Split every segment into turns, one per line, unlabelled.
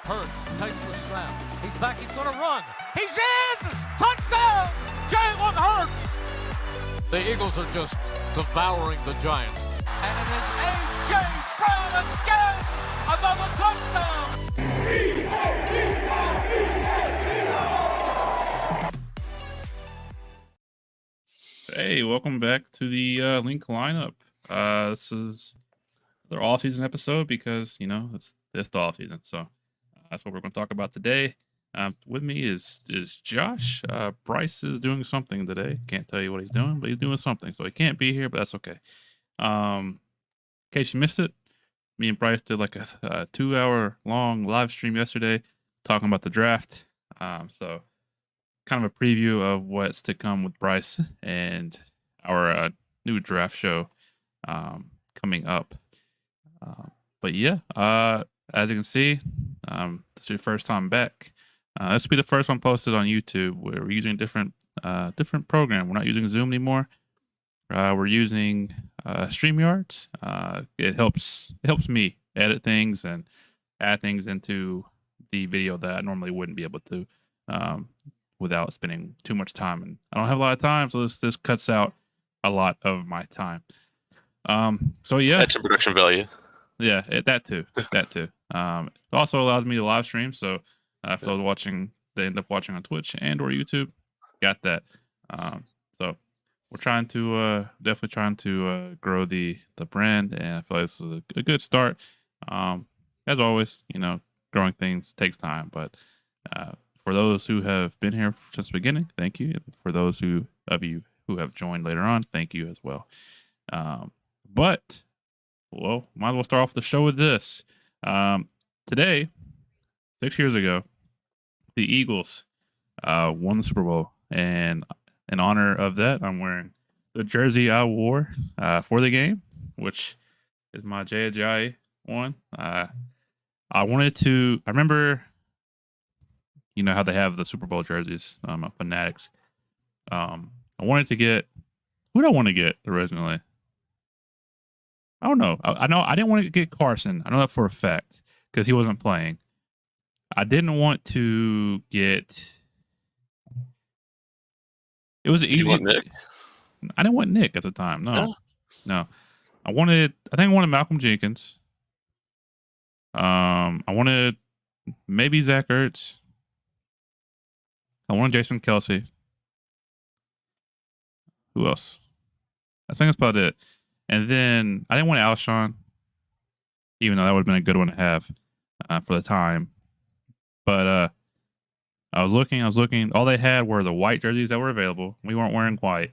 Hurts takes the snap. He's back. He's going to run. He's in! Touchdown! Jalen Hurts! The Eagles are just devouring the Giants. And it is A.J. Brown again! Another touchdown!
Hey, welcome back to the Linc Lineup. This is their off-season episode because, it's the off-season. So that's what we're going to talk about today. With me is Josh. Bryce is doing something today. Can't tell you what he's doing, but he's doing something. So he can't be here, but that's okay. In case you missed it, me and Bryce did like a 2-hour long live stream yesterday talking about the draft. So kind of a preview of what's to come with Bryce and our new draft show coming up. But yeah, as you can see, this is your first time back. This will be the first one posted on YouTube where we're using different program. We're not using Zoom anymore. We're using StreamYard. It helps me edit things and add things into the video that I normally wouldn't be able to without spending too much time. And I don't have a lot of time, so this cuts out a lot of my time. So yeah,
that's a production value.
Yeah, that too. It also allows me to live stream. So if those watching, they end up watching on Twitch and or YouTube, got that. So we're trying to definitely trying to grow the brand, and I feel like this is a good start. As always, growing things takes time, but for those who have been here since the beginning, thank you. And for those of you who have joined later on, thank you as well. But might as well start off the show with this. Today, 6 years ago, the Eagles won the Super Bowl, and in honor of that, I'm wearing the jersey I wore for the game, which is my J.J. one. I remember, how they have the Super Bowl jerseys, Fanatics. I wanted to get, who did I want to get originally? I don't know. I know I didn't want to get Carson. I know that for a fact because he wasn't playing. I didn't want to get. It was easy.
Nick?
I didn't want Nick at the time. No. I think I wanted Malcolm Jenkins. I wanted maybe Zach Ertz. I wanted Jason Kelsey. Who else? I think that's about it. And then I didn't want Alshon, even though that would have been a good one to have for the time. But I was looking. All they had were the white jerseys that were available. We weren't wearing white.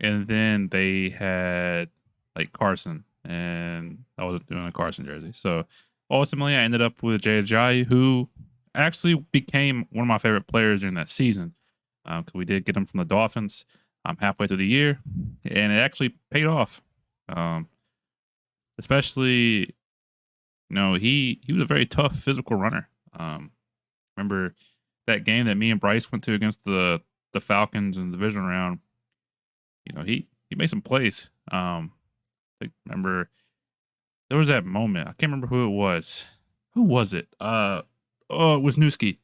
And then they had like Carson, and I wasn't doing a Carson jersey. So ultimately, I ended up with Jay Ajayi, who actually became one of my favorite players during that season because we did get him from the Dolphins halfway through the year, and it actually paid off. Especially, he was a very tough physical runner. Remember that game that me and Bryce went to against the Falcons in the division round? He made some plays. Remember there was that moment. I can't remember who it was. Who was it? It was Newski.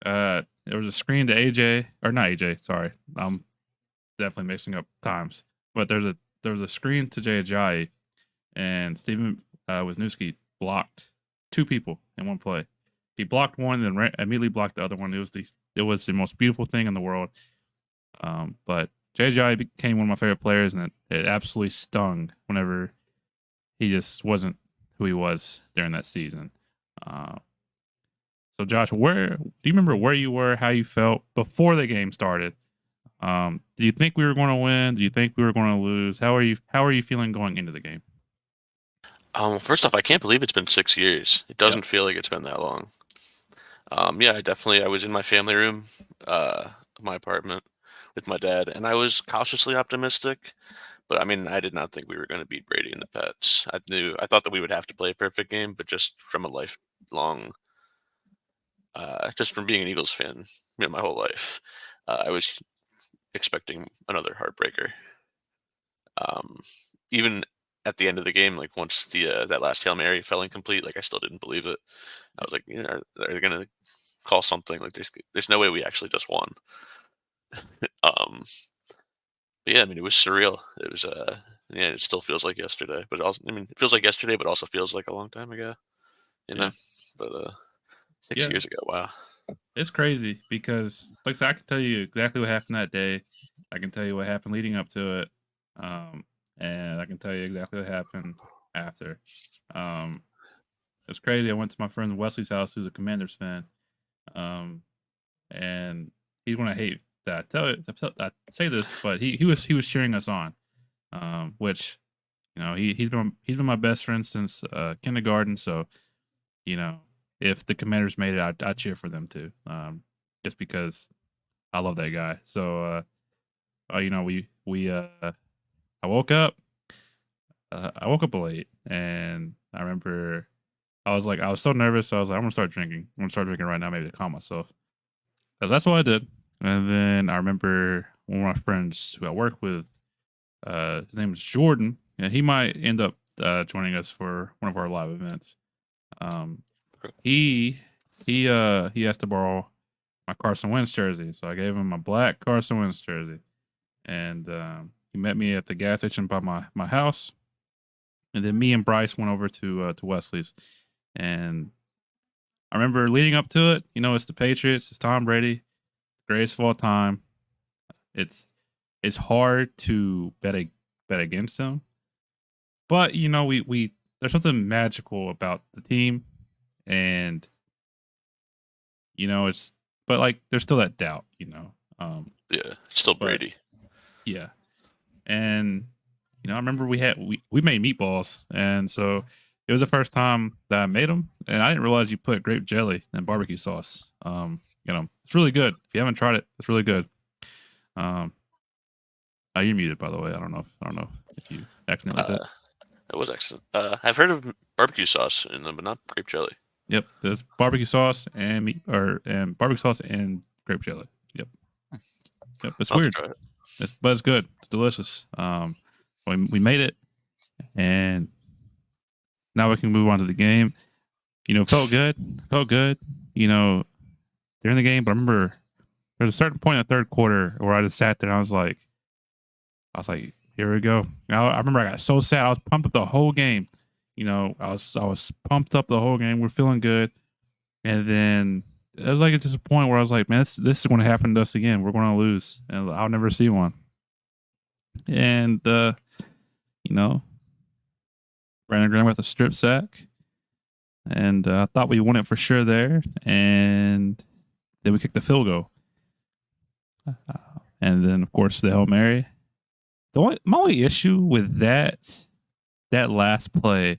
There was a screen to AJ, or not AJ. Sorry, I'm definitely mixing up times. But there was a screen to Jay Ajayi, and Steven Wisniewski blocked two people in one play. He blocked one and then immediately blocked the other one. It was the most beautiful thing in the world. But Jay Ajayi became one of my favorite players, and it absolutely stung whenever he just wasn't who he was during that season. So Josh, do you remember where you were, how you felt before the game started? Do you think we were going to win? Do you think we were going to lose? How are you feeling going into the game?
First off, I can't believe it's been 6 years. It doesn't feel like it's been that long. I was in my family room, my apartment with my dad, and I was cautiously optimistic. But I did not think we were going to beat Brady and the Pets. I thought that we would have to play a perfect game, but just from a lifelong, just from being an Eagles fan, my whole life, I was expecting another heartbreaker. Even at the end of the game, like once the that last Hail Mary fell incomplete, like I still didn't believe it. I was like, are they gonna call something? Like there's no way we actually just won. Um, but yeah, I mean, it was surreal. It was yeah, it still feels like yesterday, but also, I mean, it feels like yesterday, but also feels like a long time ago.
Yeah.
But 6
Yeah.
years ago, wow.
It's crazy because, like I said, I can tell you exactly what happened that day. I can tell you what happened leading up to it, and I can tell you exactly what happened after. Um, it's crazy. I went to my friend Wesley's house, who's a Commanders fan, and he's gonna hate that I say this, but he was cheering us on, which he's been my best friend since kindergarten. So you know, if the Commanders made it, I'd cheer for them too, just because I love that guy. So I woke up. I woke up late, and I remember I was so nervous. I was like, I'm gonna start drinking. I'm gonna start drinking right now, maybe to calm myself. So that's what I did. And then I remember one of my friends who I work with, his name is Jordan, and he might end up joining us for one of our live events. Um,
Okay.
he asked to borrow my Carson Wentz jersey, so I gave him a black Carson Wentz jersey, and he met me at the gas station by my house, and then me and Bryce went over to Wesley's, and I remember leading up to it. It's the Patriots, it's Tom Brady, greatest of all time. It's hard to bet against them, but we there's something magical about the team, and it's but like there's still that doubt.
Yeah, it's still
But
Brady.
yeah, and I remember we made meatballs, and so it was the first time that I made them, and I didn't realize you put grape jelly and barbecue sauce. It's really good. If you haven't tried it, it's really good. Um, you're muted, by the way. I don't know if you accidentally did.
It was excellent. I've heard of barbecue sauce in them, but not grape jelly.
Yep, there's barbecue sauce and and barbecue sauce and grape jelly. Yep, it's
I'll have
weird,
to try it.
but it's good. It's delicious. We made it, and now we can move on to the game. Felt good. Felt good. During the game, but I remember there's a certain point in the third quarter where I just sat there and I was like, here we go. I remember I got so sad. I was pumped up the whole game. I was pumped up the whole game. We're feeling good. And then it was like just a point where I was like, man, this is going to happen to us again. We're going to lose, and I'll never see one. And Brandon Graham with a strip sack, and I thought we won it for sure there. And then we kicked the field goal, and then of course the Hail Mary. My only issue with that last play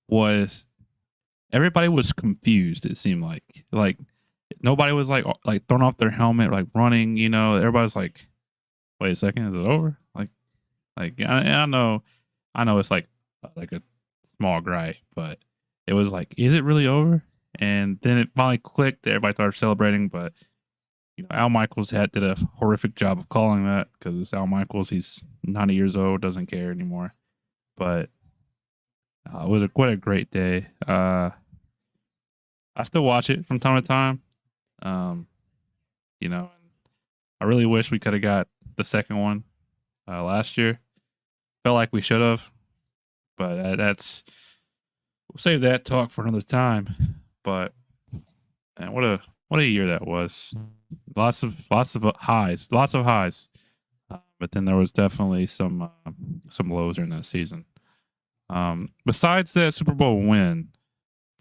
was everybody was confused. It seemed like nobody was like throwing off their helmet, like running. Everybody's like, "Wait a second, is it over?" I know it's like a small gripe, but it was like, is it really over? And then it finally clicked. Everybody started celebrating, but Al Michaels did a horrific job of calling that because it's Al Michaels. He's 90 years old, doesn't care anymore. But it was quite a great day. I still watch it from time to time. I really wish we could have got the second one last year. Felt like we should have, but we'll save that talk for another time. But man, what a year that was. Lots of highs, but then there was definitely some lows during that season. Besides that Super Bowl win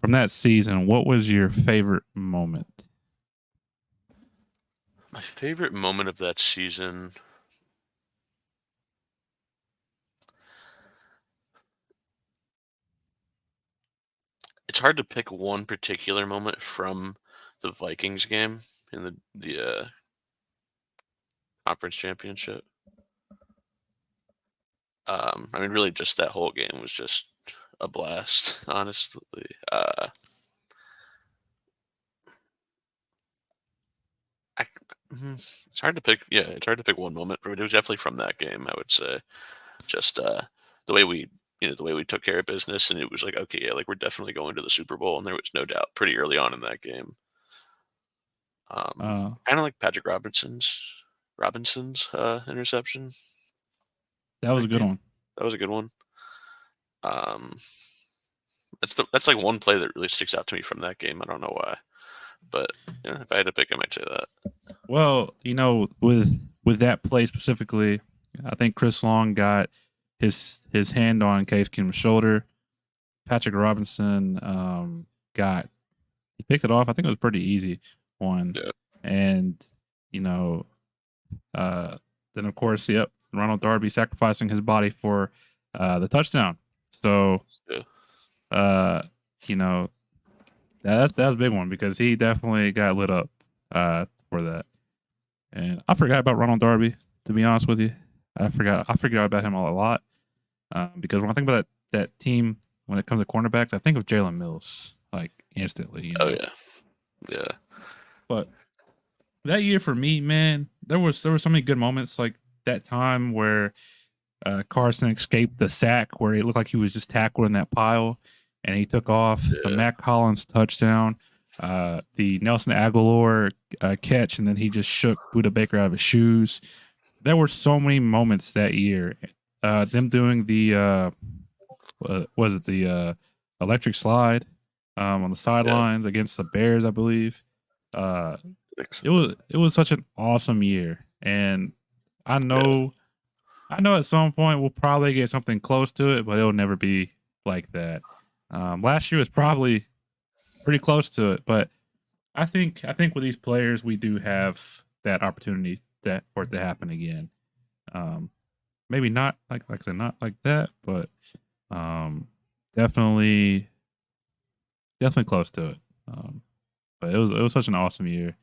from that season, what was your favorite moment?
My favorite moment of that season. It's hard to pick one particular moment from the Vikings game in the conference championship. I mean, really, just that whole game was just a blast. Honestly, it's hard to pick. Yeah, it's hard to pick one moment, but it was definitely from that game. I would say, just the way we the way we took care of business, and it was like, okay, yeah, like we're definitely going to the Super Bowl, and there was no doubt pretty early on in that game.
Uh,
Kind of like Patrick Robinson's interception
that was a
that
good
game.
one.
That was a good one. Um, that's like one play that really sticks out to me from that game. I don't know why, but yeah, if I had to pick, I might say that.
Well, with that play specifically, I think Chris Long got his hand on Case Keenum's shoulder. Patrick Robinson he picked it off. I think it was a pretty easy one.
Yeah.
And then of course, yep, Ronald Darby sacrificing his body for the touchdown. So
Yeah.
that was a big one because he definitely got lit up for that. And I forgot about Ronald Darby, to be honest with you. I forgot about him a lot because when I think about that team, when it comes to cornerbacks, I think of Jalen Mills like instantly.
Oh yeah.
But that year for me, man, there were so many good moments like that time where Carson escaped the sack where it looked like he was just tackled in that pile, and he took off. The Matt Collins touchdown, the Nelson Aguilar catch, and then he just shook Buda Baker out of his shoes. There were so many moments that year. Them doing the electric slide on the sidelines against the Bears, I believe. It was such an awesome year, and I know at some point we'll probably get something close to it, but it'll never be like that. Last year was probably pretty close to it, but I think with these players we do have that opportunity for it to happen again. Maybe not like I said, not like that, but definitely close to it. But it was such an awesome year,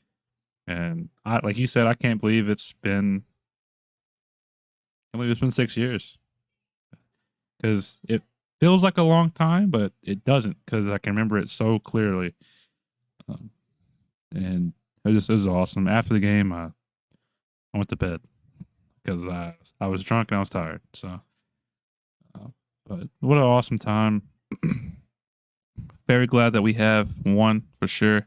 and like you said, I can't believe it's been 6 years because it feels like a long time, but it doesn't because I can remember it so clearly. And it was awesome. After the game, I went to bed because I was drunk and I was tired. So, but what an awesome time. Very glad that we have won for sure.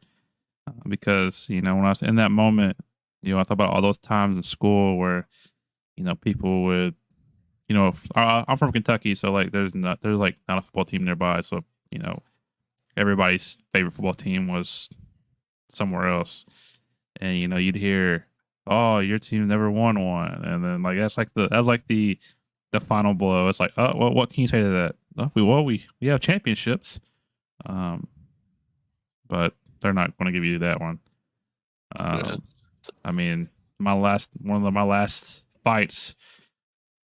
Because, when I was in that moment, I thought about all those times in school where, people would, I'm from Kentucky, so like there's not a football team nearby. So, everybody's favorite football team was somewhere else. And, you'd hear, oh, your team never won one. And then like that's like the final blow. It's like, oh, well, what can you say to that? Oh, we have championships. But they're not going to give you that one. I mean, one of my last fights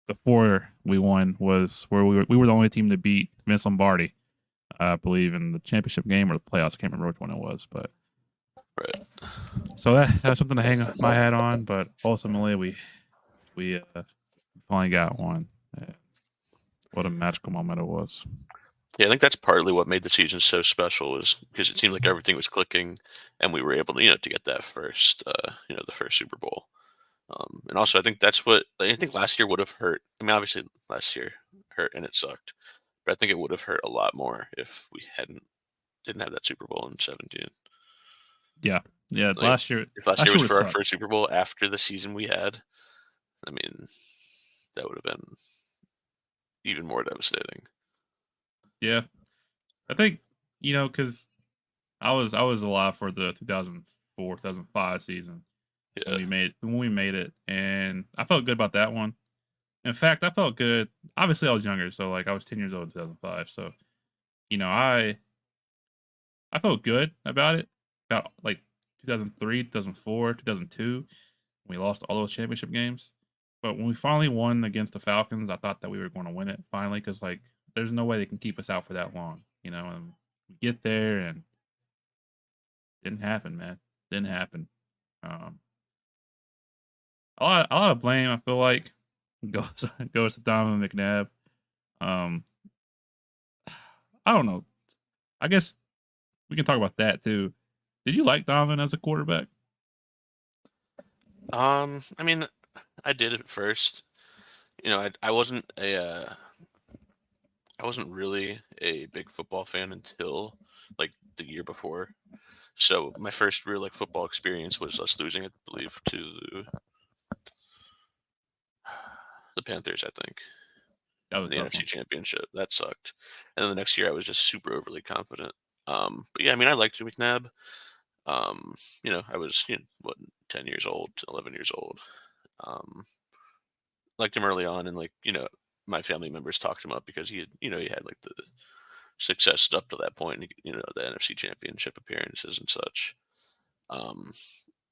before we won was where we were the only team to beat Vince Lombardi, I believe, in the championship game or the playoffs. I can't remember which one it was, but
right.
So that's something to hang my hat on. But ultimately, we finally got one. What a magical moment it was.
Yeah, I think that's partly what made the season so special, is because it seemed like everything was clicking, and we were able to, to get that first, the first Super Bowl. And also, I think that's what I think last year would have hurt. I mean, obviously, last year hurt and it sucked, but I think it would have hurt a lot more if we didn't have that Super Bowl in 17.
Yeah.
Like,
last year.
If last year was for our
sucked.
first Super Bowl after the season we had, I mean, that would have been even more devastating.
Yeah, I think because I was alive for the 2004 2005 season when we made it, and I felt good about that one. In fact, I felt good. Obviously, I was younger, so like I was 10 years old in 2005. So, I felt good about it. About like 2003, 2004, 2002, we lost all those championship games. But when we finally won against the Falcons, I thought that we were going to win it finally because like there's no way they can keep us out for that long, and we get there and didn't happen, man. Didn't happen. A lot of blame, I feel like, goes to Donovan McNabb. I don't know. I guess we can talk about that too. Did you like Donovan as a quarterback?
I mean, I did at first. I wasn't I wasn't really a big football fan until like the year before. So my first real like football experience was us losing, I believe, to the Panthers, I think,
That was
in
a
the
tough
NFC
one.
Championship. That sucked. And then the next year, I was just super overly confident. But yeah, I mean, I liked McNabb. I was 10 years old, 11 years old. Um, Liked him early on, and my family members talked him up because he had like the success up to that point, the NFC Championship appearances and such. Um,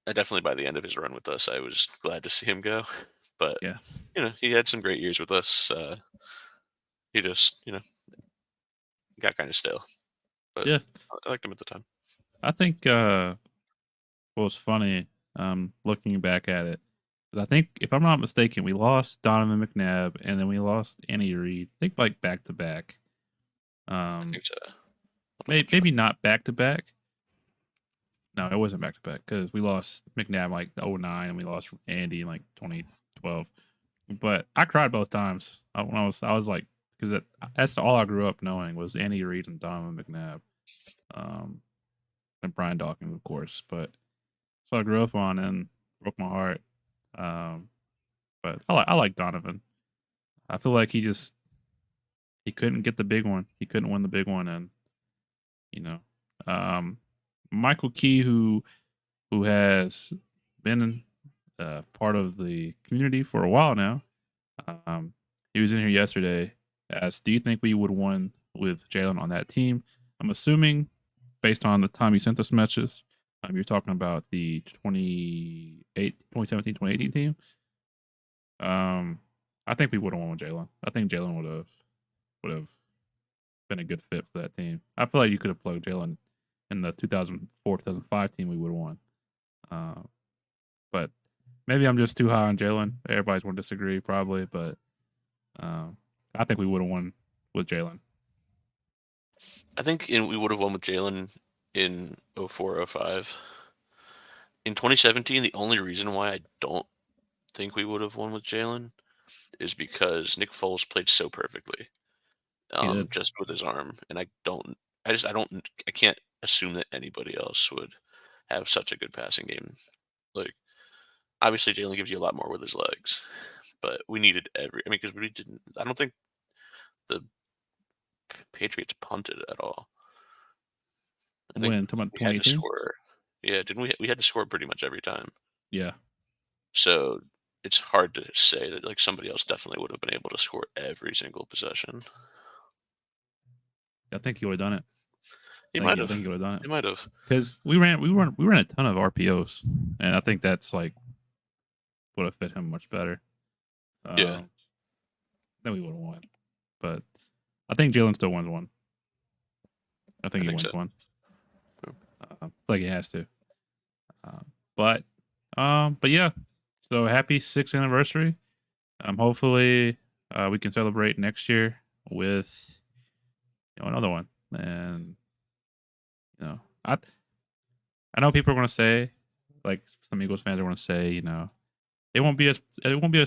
I definitely by the end of his run with us, I was glad to see him go. But
Yeah.
he had some great years with us. He just got kind of stale, but
Yeah.
I liked him at the time.
I think what was funny, looking back at it, is I think if I'm not mistaken, we lost Donovan McNabb and then we lost Andy Reid. I think like back to back.
I
Um,
think so. I'm not sure.
maybe not back to back. No, it wasn't back to back because we lost McNabb like 09 and we lost Andy in like 2012. But I cried both times when I was like, because that's all I grew up knowing was Andy Reid and Donovan McNabb, um, and Brian Dawkins, of course. But so I grew up on and broke my heart. Um, but I like Donovan. I feel like he couldn't get the big one. He couldn't win the big one, and you know, um, Michael Key, who has been part of the community for a while now. He was in here yesterday. Asked, "Do you think we would have won with Jalen on that team?" I'm assuming, based on the time you sent us messages, you're talking about the 2017, 2018 team. I think we would have won with Jalen. I think Jalen would have been a good fit for that team. I feel like you could have plugged Jalen in the 2004, 2005 team. We would have won. But maybe I'm just too high on Jalen. Everybody's going to disagree, probably, but I think we would have won with Jalen.
I think we would have won with Jalen in 04, 05. In 2017, the only reason why I don't think we would have won with Jalen is because Nick Foles played so perfectly,
He did.
just with his arm, and I can't assume that anybody else would have such a good passing game. Like, obviously, Jalen gives you a lot more with his legs, but we needed because we didn't. I don't think the Patriots punted at all. I think
When? Talking about
we had to
2018?
score. Yeah, didn't we? We had to score pretty much every time.
Yeah.
So it's hard to say that like somebody else definitely would have been able to score every single possession.
I think he would have done it.
He
I
might
think
have.
he would have done it.
He might have.
Because we ran a ton of RPOs, and I think that's like would have fit him much better.
Yeah.
Then we would have won. But I think Jalen still wins one. I think he wins
so.
one.
Yeah.
Like he has to. But yeah. So happy 6th anniversary. Hopefully we can celebrate next year with another one. And I know people are going to say, like some Eagles fans are going to say, it won't be as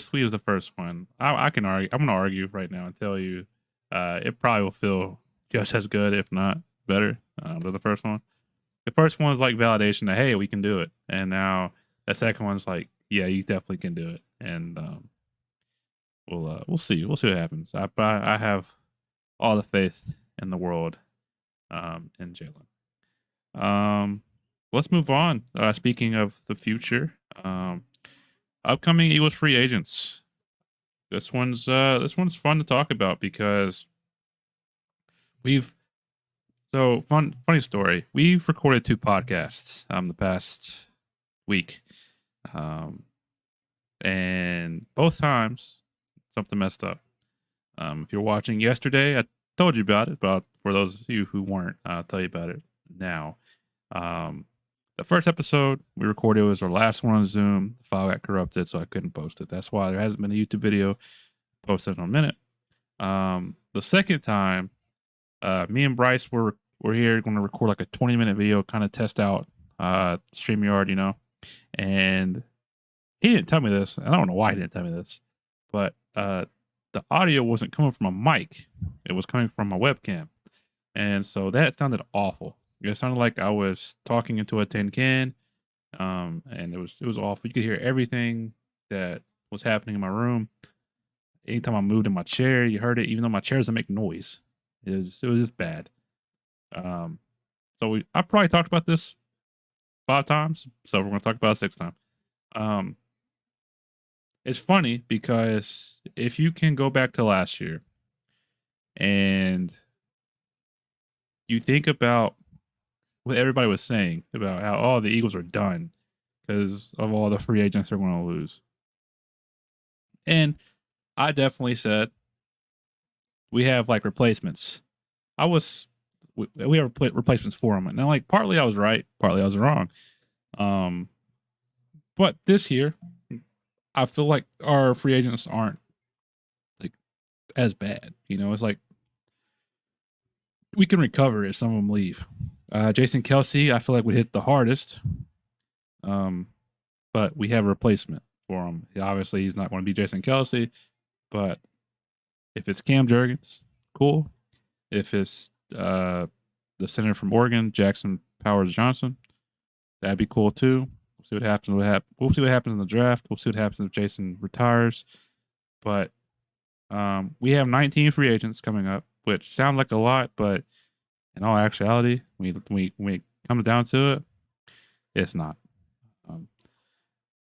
sweet as the first one. I can argue. I'm going to argue right now and tell you, it probably will feel just as good, if not better, than the first one. The first one was like validation that hey, we can do it, and now the second one's like, yeah, you definitely can do it, and we'll see what happens. I have all the faith in the world, in Jalen. Let's move on. Speaking of the future, upcoming Eagles free agents. This one's fun to talk about because funny story. We've recorded 2 podcasts the past week, and both times something messed up. If you're watching yesterday, I told you about it, but for those of you who weren't, I'll tell you about it now. The first episode we recorded was our last one on Zoom. The file got corrupted, so I couldn't post it. That's why there hasn't been a YouTube video posted in a minute. The second time, me and Bryce were here going to record like a 20-minute video, kind of test out StreamYard, and he didn't tell me this. I don't know why he didn't tell me this, but the audio wasn't coming from a mic; it was coming from my webcam, and so that sounded awful. It sounded like I was talking into a tin can, and it was awful. You could hear everything that was happening in my room. Anytime I moved in my chair, you heard it, even though my chair doesn't make noise. It was just bad. Um, I probably talked about this 5 times, so we're gonna talk about it 6th time. It's funny because if you can go back to last year and you think about what everybody was saying about how the Eagles are done because of all the free agents they're going to lose, and I definitely said we have like replacements. We have replacements for them, and like partly I was right, partly I was wrong. But this year, I feel like our free agents aren't like as bad. It's like we can recover if some of them leave. Jason Kelsey, I feel like would hit the hardest. But we have a replacement for him. Obviously, he's not going to be Jason Kelsey, but if it's Cam Jurgens, cool. If it's the center from Oregon, Jackson Powers Johnson, that'd be cool too. We'll see what happens. We'll see what happens in the draft. We'll see what happens if Jason retires. But we have 19 free agents coming up, which sound like a lot, but in all actuality, when it comes down to it, it's not.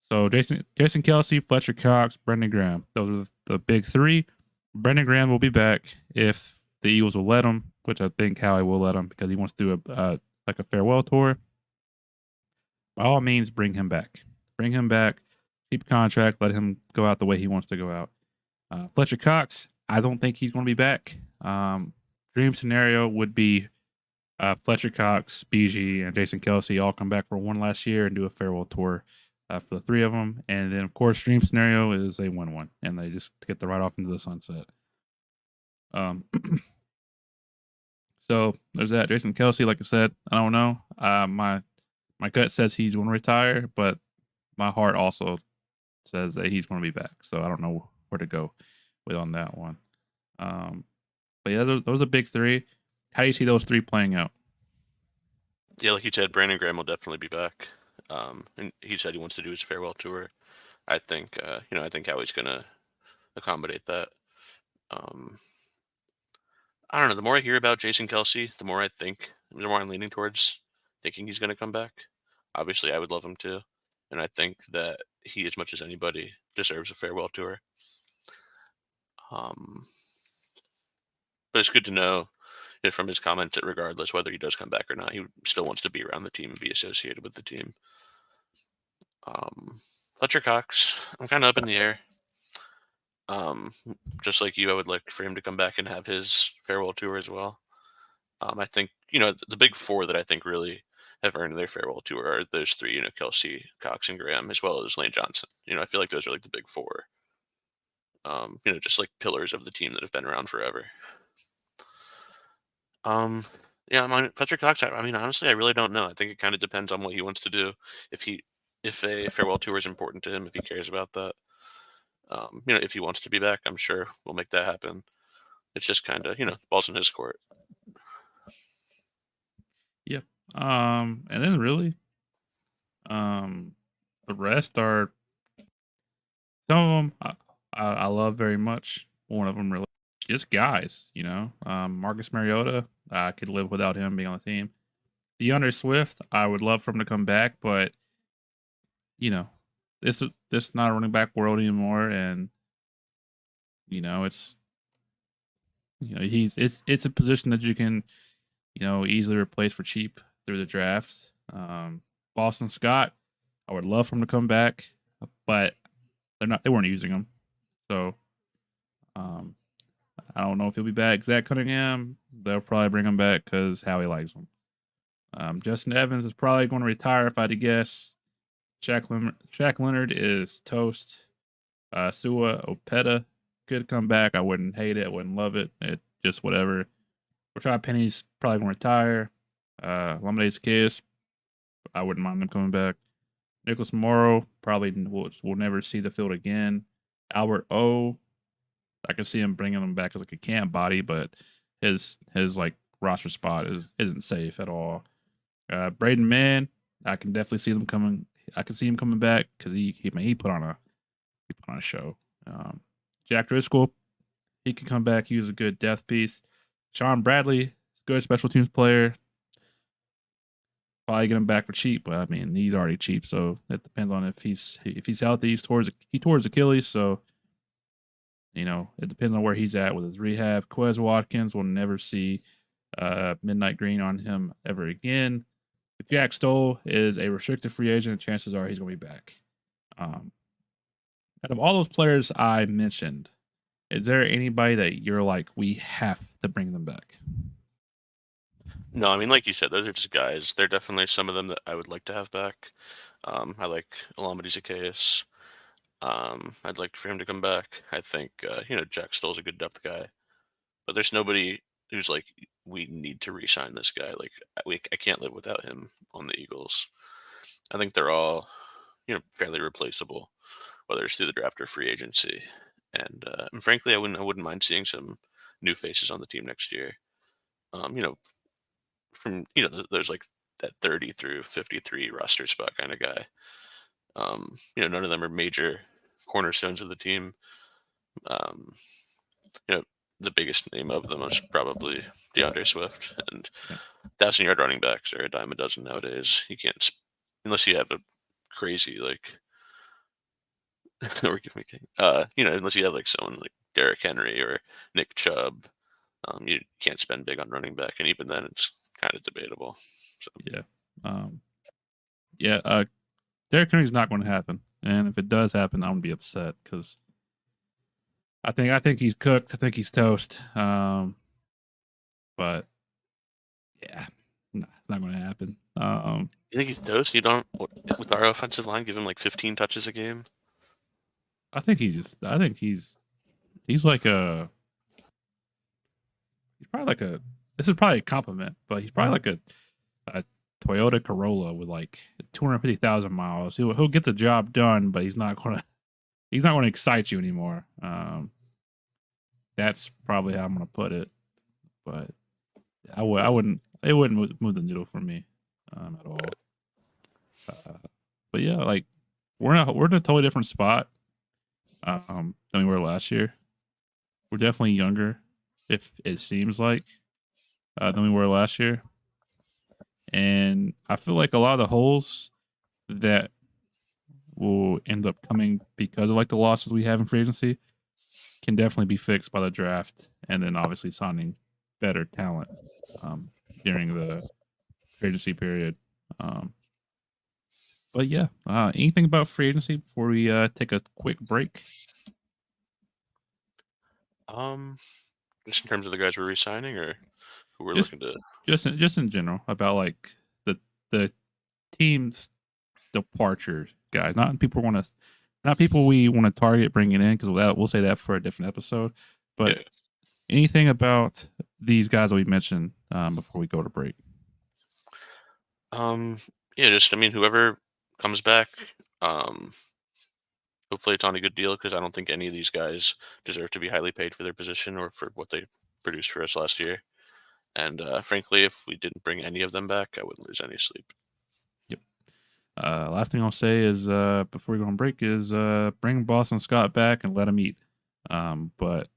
So Jason Kelsey, Fletcher Cox, Brendan Graham. Those are the big 3. Brendan Graham will be back if the Eagles will let him, which I think Howie will let him because he wants to do a farewell tour. By all means, bring him back. Bring him back. Keep contract. Let him go out the way he wants to go out. Fletcher Cox, I don't think he's going to be back. Dream scenario would be Fletcher Cox, BG, and Jason Kelsey all come back for one last year and do a farewell tour for the 3 of them. And then, of course, dream scenario is they win one and they just get the ride off into the sunset. So there's that. Jason Kelsey, like I said, I don't know. My gut says he's going to retire, but my heart also says that he's going to be back. So I don't know where to go with on that one. But yeah, those are big 3. How do you see those 3 playing out?
Yeah, like you said, Brandon Graham will definitely be back. And he said he wants to do his farewell tour. I think, I think Howie's going to accommodate that. I don't know. The more I hear about Jason Kelsey, the more I'm leaning towards thinking he's going to come back. Obviously, I would love him to. And I think that he, as much as anybody, deserves a farewell tour. But it's good to know from his comments that regardless whether he does come back or not, he still wants to be around the team and be associated with the team. Fletcher Cox, I'm kind of up in the air. Just like you, I would like for him to come back and have his farewell tour as well. I think, the big 4 that I think really have earned their farewell tour are those 3, Kelsey, Cox, and Graham, as well as Lane Johnson. I feel like those are like the big 4. Just like pillars of the team that have been around forever. Yeah, Fletcher Cox, honestly, I really don't know. I think it kind of depends on what he wants to do. If a farewell tour is important to him, if he cares about that. If he wants to be back, I'm sure we'll make that happen. It's just kind of, balls in his court.
Yeah. And then really, the rest are some of them I love very much. One of them really just guys, Marcus Mariota, I could live without him being on the team. DeAndre Swift, I would love for him to come back, but this is not a running back world anymore, and it's it's a position that you can easily replace for cheap through the draft. Boston Scott, I would love for him to come back, but they weren't using him, so I don't know if he'll be back. Zach Cunningham, they'll probably bring him back because Howie likes him. Justin Evans is probably going to retire if I had to guess. Shaq Leonard is toast. Sua Opeta could come back. I wouldn't hate it. I wouldn't love it. It just whatever. Rashad Penny's probably going to retire. Lamade Zaccheaus, I wouldn't mind him coming back. Nicholas Morrow probably will never see the field again. Albert O, I can see him bringing him back as like a camp body, but his like roster spot isn't safe at all. Braden Mann, I can definitely see them coming. I can see him coming back because he put on a show. Jack Driscoll, he can come back. He was a good depth piece. Sean Bradley, good special teams player. Probably get him back for cheap, but I mean he's already cheap, so it depends on if he's healthy. He tore his Achilles, so it depends on where he's at with his rehab. Quez Watkins will never see midnight green on him ever again. If Jack Stoll is a restricted free agent, chances are he's going to be back. Out of all those players I mentioned, is there anybody that you're like, we have to bring them back?
No, I mean, like you said, those are just guys. There are definitely some of them that I would like to have back. I like Alameda Zacchaeus. I'd like for him to come back. I think, Jack Stoll's a good depth guy. But there's nobody who's like, we need to re-sign this guy. Like, I can't live without him on the Eagles. I think they're all, fairly replaceable, whether it's through the draft or free agency. And frankly, I wouldn't mind seeing some new faces on the team next year. From there's like that 30 through 53 roster spot kind of guy. None of them are major cornerstones of the team. The biggest name of them is probably DeAndre Swift, and 1,000-yard running backs are a dime a dozen nowadays. You can't, unless you have a crazy unless you have like someone like Derrick Henry or Nick Chubb, you can't spend big on running back, and even then it's kind of debatable. So.
Derrick Henry's not going to happen, and if it does happen, I'm going to be upset because I think he's cooked. I think he's toast. But yeah, no, it's not going to happen.
You think he's toast? You don't, with our offensive line, give him like 15 touches a game?
I think he's like this is probably a compliment, but he's probably like a Toyota Corolla with like 250,000 miles. He'll get the job done, but he's not going to excite you anymore. That's probably how I'm going to put it. But it wouldn't move the needle for me at all. But yeah, like we're in a totally different spot than we were last year. We're definitely younger, if it seems like, than we were last year. And I feel like a lot of the holes that will end up coming because of like the losses we have in free agency can definitely be fixed by the draft, and then obviously signing better talent during the free agency period. But yeah, anything about free agency before we take a quick break?
Just in terms of the guys we're re-signing, or who we're
Just-
looking to.
Just in general about like the team's departure guys, not people we want to target bringing in, because we'll say that for a different episode. But
Yeah.
anything about these guys that we mentioned before we go to break?
Whoever comes back, hopefully it's on a good deal, because I don't think any of these guys deserve to be highly paid for their position or for what they produced for us last year. And frankly, if we didn't bring any of them back, I wouldn't lose any sleep.
Yep. Last thing I'll say is before we go on break is bring Boston Scott back and let him eat. But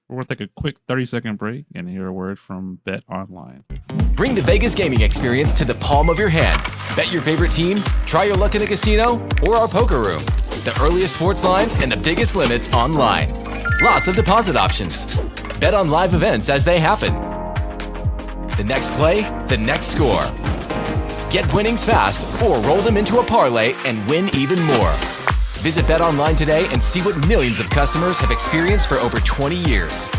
we're going to take a quick 30-second break and hear a word from Bet Online.
Bring the Vegas gaming experience to the palm of your hand. Bet your favorite team, try your luck in the casino, or our poker room. The earliest sports lines and the biggest limits online. Lots of deposit options. Bet on live events as they happen. The next play, the next score. Get winnings fast or roll them into a parlay and win even more. Visit BetOnline today and see what millions of customers have experienced for over 20 years.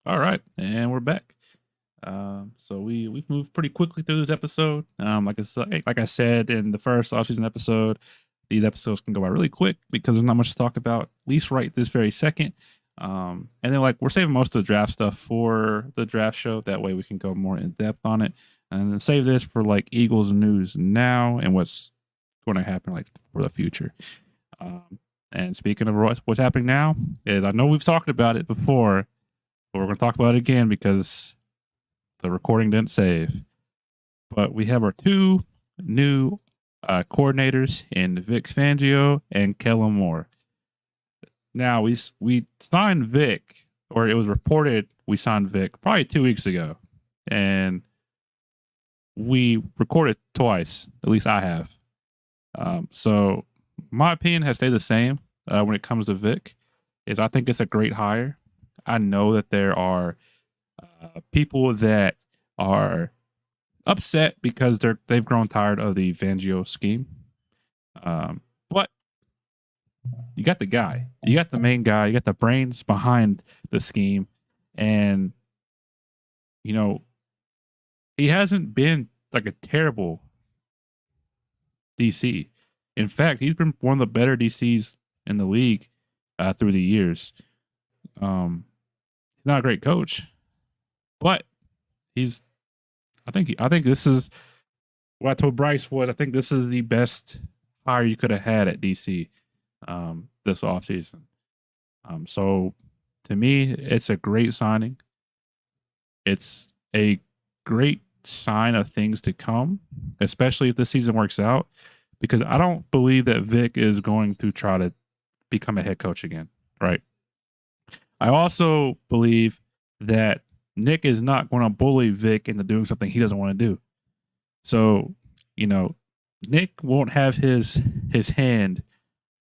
All right, and we're back. So we've moved pretty quickly through this episode. Like I said in the first offseason episode, these episodes can go by really quick because there's not much to talk about, at least right this very second. And then we're saving most of the draft stuff for the draft show. That way we can go more in depth on it, and then save this for like Eagles news now and what's going to happen like for the future. And And speaking of what's happening now, is I know we've talked about it before, but we're going to talk about it again because the recording didn't save. But we have our two new coordinators in Vic Fangio and Kellen Moore. Now, we signed Vic, or it was reported we signed Vic probably 2 weeks ago. And we recorded twice, at least I have. So my opinion has stayed the same when it comes to Vic. Is I think it's a great hire. I know that there are people that are upset because they've grown tired of the Fangio scheme. But you got the guy, you got the main guy, you got the brains behind the scheme, and he hasn't been like a terrible DC. In fact, he's been one of the better DCs in the league through the years. He's not a great coach, but I think this is what I told Bryce was. I think this is the best hire you could have had at DC this offseason. So to me, it's a great signing. It's a great sign of things to come, especially if the season works out, because I don't believe that Vic is going to try to become a head coach again, right? I also believe that Nick is not going to bully Vic into doing something he doesn't want to do. So, Nick won't have his hand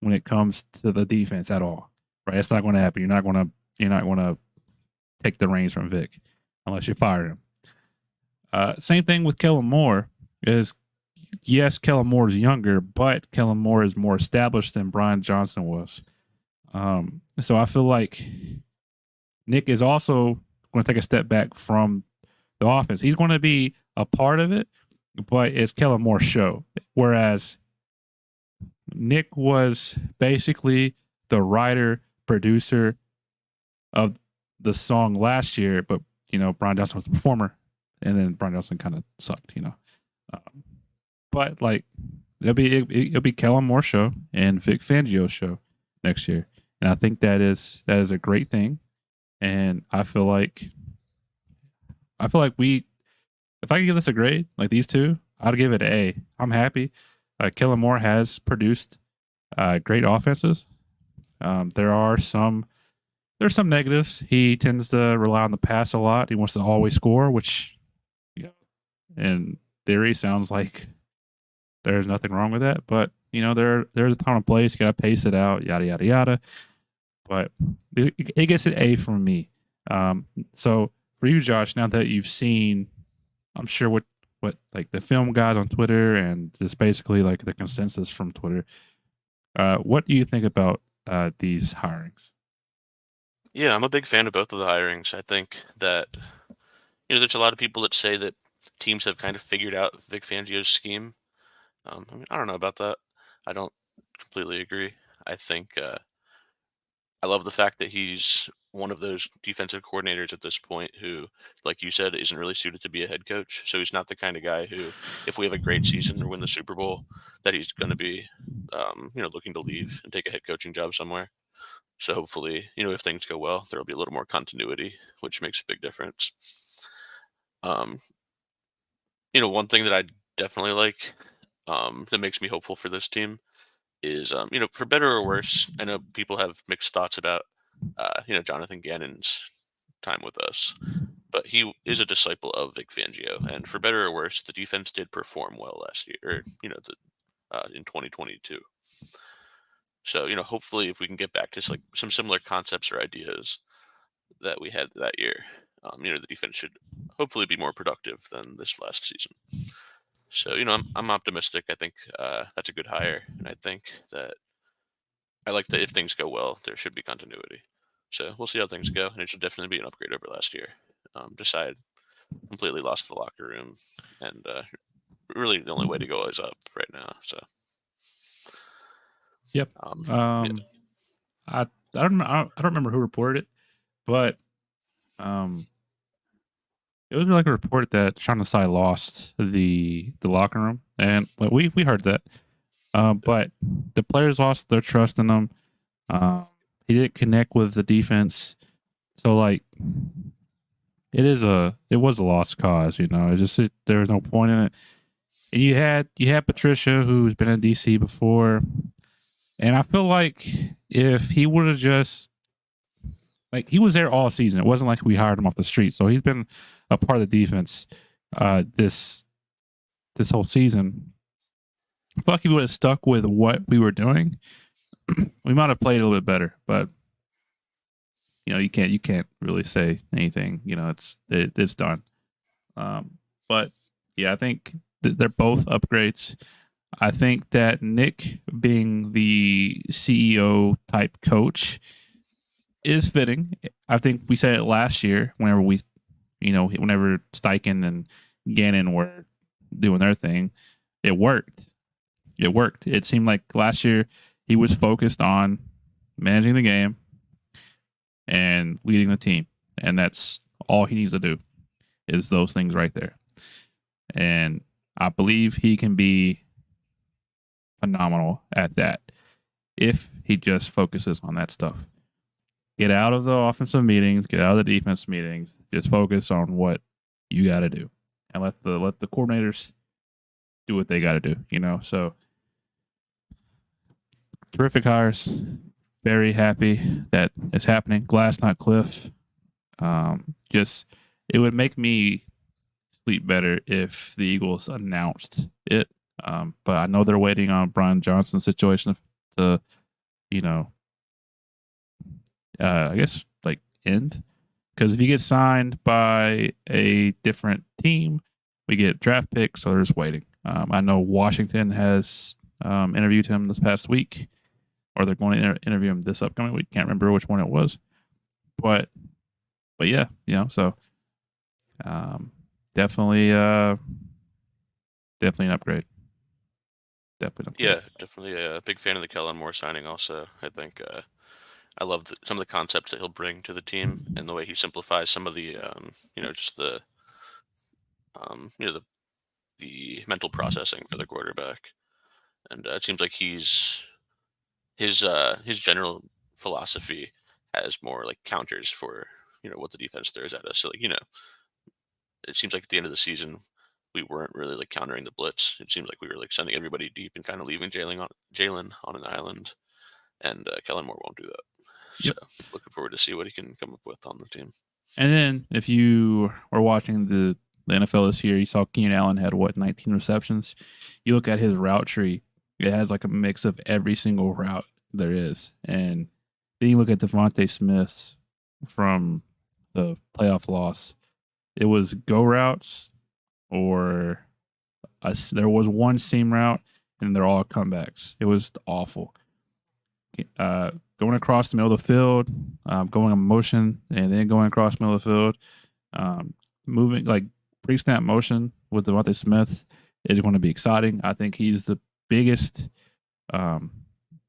when it comes to the defense at all, right? It's not going to happen. You're not going to take the reins from Vic unless you fire him. Same thing with Kellen Moore. Yes, Kellen Moore is younger, but Kellen Moore is more established than Brian Johnson was. So I feel like Nick is also going to take a step back from the offense. He's going to be a part of it, but it's Kellen Moore's show. Whereas Nick was basically the writer, producer of the song last year, but Brian Johnson was the performer, and then Brian Johnson kind of sucked, But it'll be Kellen Moore's show and Vic Fangio's show next year, and I think that is a great thing. And I feel like if I could give this a grade, like these two, I'd give it an A. I'm happy. Kellen Moore has produced great offenses. There's some negatives. He tends to rely on the pass a lot. He wants to always score, which, in theory, sounds like there's nothing wrong with that. But there's a ton of plays. You got to pace it out. Yada yada yada. But it gets an A from me. So for you, Josh, now that you've seen, I'm sure what like the film guys on Twitter and just basically like the consensus from Twitter, what do you think about these hirings?
Yeah, I'm a big fan of both of the hirings. I think that there's a lot of people that say that teams have kind of figured out Vic Fangio's scheme. I don't know about that. I don't completely agree. I think I love the fact that he's one of those defensive coordinators at this point who, like you said, isn't really suited to be a head coach. So he's not the kind of guy who, if we have a great season or win the Super Bowl, that he's going to be, looking to leave and take a head coaching job somewhere. So hopefully, if things go well, there'll be a little more continuity, which makes a big difference. One thing that I definitely like that makes me hopeful for this team is, for better or worse, I know people have mixed thoughts about, Jonathan Gannon's time with us, but he is a disciple of Vic Fangio, and for better or worse, the defense did perform well last year, or, in 2022. So, hopefully if we can get back to some similar concepts or ideas that we had that year, the defense should hopefully be more productive than this last season. So, I'm optimistic. I think that's a good hire, and I think that I like that if things go well, there should be continuity. So we'll see how things go, and it should definitely be an upgrade over last year. Decide completely lost the locker room, and really the only way to go is up right now. So,
yep.
Yeah.
I don't remember who reported it, but it was like a report that Sean Desai lost the locker room, and we heard that. But the players lost their trust in him. He didn't connect with the defense. So like it was a lost cause, there was no point in it. And you had Patricia, who's been in DC before, and I feel like if he would have just he was there all season. It wasn't like we hired him off the street. So he's been a part of the defense this whole season. I feel like he would have stuck with what we were doing. We might have played a little bit better, but you can't really say anything. It's done. But yeah, I think they're both upgrades. I think that Nick being the CEO type coach is fitting. I think we said it last year whenever Steichen and Gannon were doing their thing. It worked. It seemed like last year he was focused on managing the game and leading the team. And that's all he needs to do is those things right there. And I believe he can be phenomenal at that if he just focuses on that stuff. Get out of the offensive meetings, get out of the defense meetings, just focus on what you got to do, and let the coordinators do what they got to do. So terrific hires. Very happy that it's happening. Glass, not cliff. It would make me sleep better if the Eagles announced it. But I know they're waiting on Brian Johnson's situation to, I guess end. Because if you get signed by a different team, we get draft picks, so they're just waiting. I know Washington has interviewed him this past week, or they're going to interview him this upcoming week. Can't remember which one it was, but yeah, so definitely an upgrade.
Yeah, definitely a big fan of the Kellen Moore signing. Also, I think I love some of the concepts that he'll bring to the team and the way he simplifies some of the just the the mental processing for the quarterback. And it seems like his general philosophy has more counters for what the defense throws at us. So it seems like at the end of the season we weren't really countering the blitz. It seems like we were sending everybody deep and kind of leaving Jalen on an island. And Kellen Moore won't do that.
Yep.
So looking forward to see what he can come up with on the team.
And then if you were watching the NFL this year, you saw Keenan Allen had 19 receptions. You look at his route tree, it has a mix of every single route there is. And then you look at Devontae Smith from the playoff loss. It was go routes, or there was one seam route, and they're all comebacks. It was awful. Going across the middle of the field, going in motion, and then going across the middle of the field, moving pre-snap motion with Devontae Smith is going to be exciting. I think he's the biggest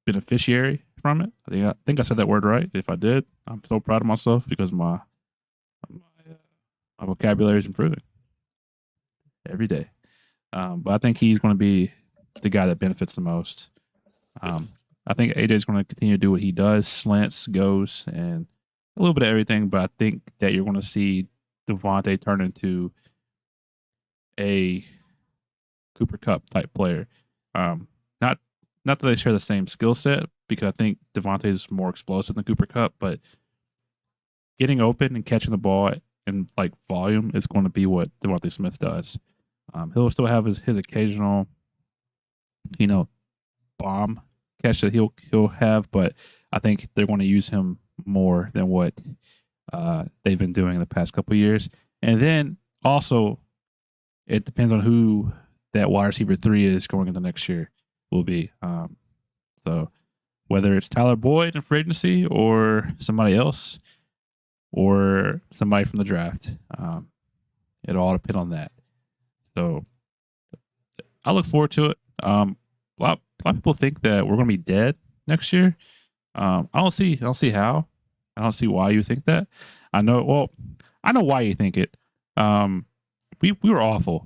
beneficiary from it. I think I said that word right. If I did, I'm so proud of myself because my vocabulary is improving every day. But I think he's going to be the guy that benefits the most. I think AJ is going to continue to do what he does, slants, goes, and a little bit of everything. But I think that you're going to see Devontae turn into a Cooper Kupp type player. Not that they share the same skill set, because I think Devontae is more explosive than Cooper Kupp, but getting open and catching the ball in volume is going to be what Devontae Smith does. He'll still have his occasional, bomb catch that he'll have, but I think they're going to use him more than what they've been doing in the past couple of years. And then also, it depends on who that wide receiver 3 is going into next year will be. So whether it's Tyler Boyd in free agency or somebody else or somebody from the draft, it'll all depend on that. So I look forward to it. A lot of people think that we're going to be dead next year. I don't see how. I don't see why you think that. I know why you think it. We were awful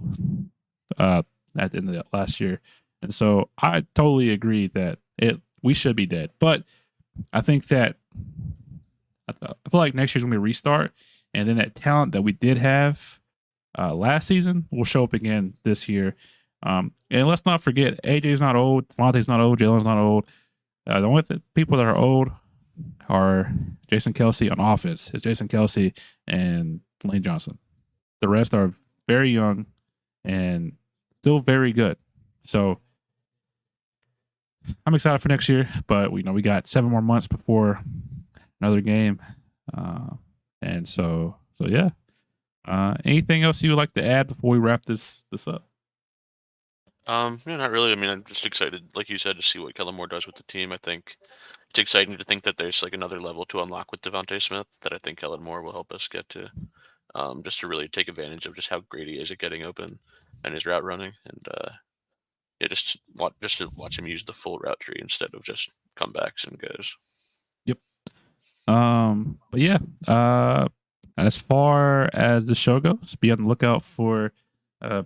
at the end of last year, and so I totally agree that we should be dead. But I think that I feel like next year's gonna be a restart, and then that talent that we did have last season will show up again this year. And let's not forget, AJ's not old, Devontae's not old, Jalen's not old. The only people that are old are Jason Kelsey on offense. It's Jason Kelsey and Lane Johnson. The rest are very young and still very good. So I'm excited for next year, but we got 7 more months before another game. And so yeah. Anything else you would like to add before we wrap this up?
Not really. I mean, I'm just excited, like you said, to see what Kellen Moore does with the team. I think it's exciting to think that there's like another level to unlock with Devontae Smith that I think Kellen Moore will help us get to, just to really take advantage of just how great he is at getting open and his route running, and yeah, just to watch him use the full route tree instead of just comebacks and goes.
Yep. But yeah, as far as the show goes, be on the lookout for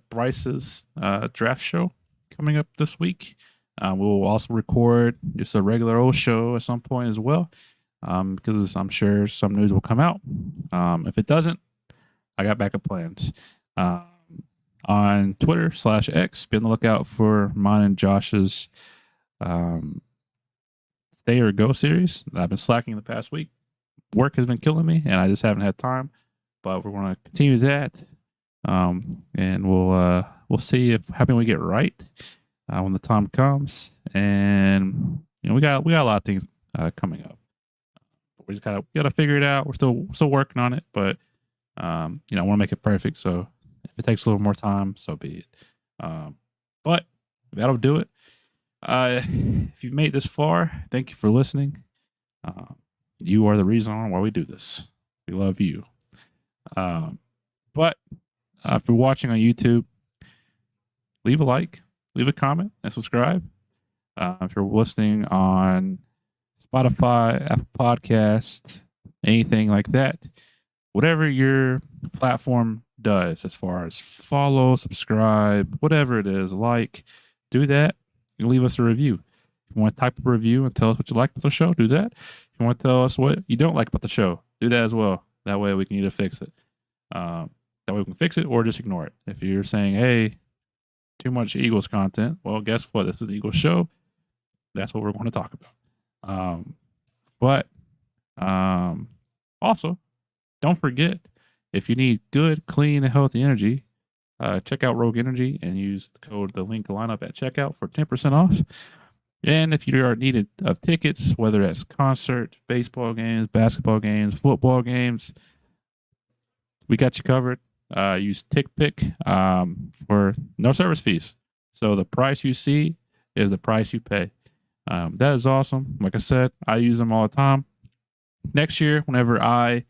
Bryce's draft show coming up this week. We'll also record just a regular old show at some point as well, because I'm sure some news will come out. If it doesn't, I got backup plans. On Twitter /X, be on the lookout for mine and Josh's Stay or Go series. I've been slacking the past week. Work has been killing me, and I just haven't had time. But we're going to continue that, and we'll see how can we get right when the time comes. And we got a lot of things coming up. We just we gotta figure it out. We're still working on it, but I want to make it perfect. So if it takes a little more time, so be it. But that'll do it. If you've made this far, thank you for listening. You are the reason why we do this. We love you. But if you're watching on YouTube, leave a like, leave a comment, and subscribe. If you're listening on Spotify, Apple Podcast, anything like that, whatever your platform does as far as follow, subscribe, whatever it is, like, do that. You leave us a review. If you want to type a review and tell us what you like about the show, do that. If you want to tell us what you don't like about the show, do that as well. That way we can either fix it. That way we can fix it or just ignore it. If you're saying, hey, too much Eagles content, well, guess what? This is the Eagles show. That's what we're going to talk about. But also, don't forget, if you need good, clean, and healthy energy, check out Rogue Energy and use the code Linc Lineup at checkout for 10% off. And if you are needed of tickets, whether that's concert, baseball games, basketball games, football games, we got you covered. Use TickPick for no service fees. So the price you see is the price you pay. That is awesome. Like I said, I use them all the time. Next year, whenever I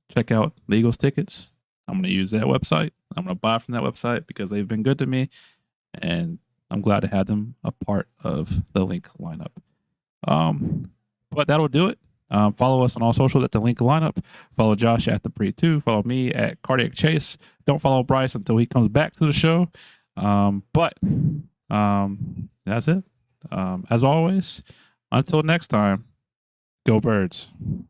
check out the Eagles tickets, I'm going to use that website. I'm going to buy from that website because they've been good to me, and I'm glad to have them a part of the Linc Lineup. But that'll do it. Follow us on all social at the Linc Lineup. Follow Josh at the Pre2. Follow me at Cardiac Chase. Don't follow Bryce until he comes back to the show. But that's it. As always, until next time, go Birds.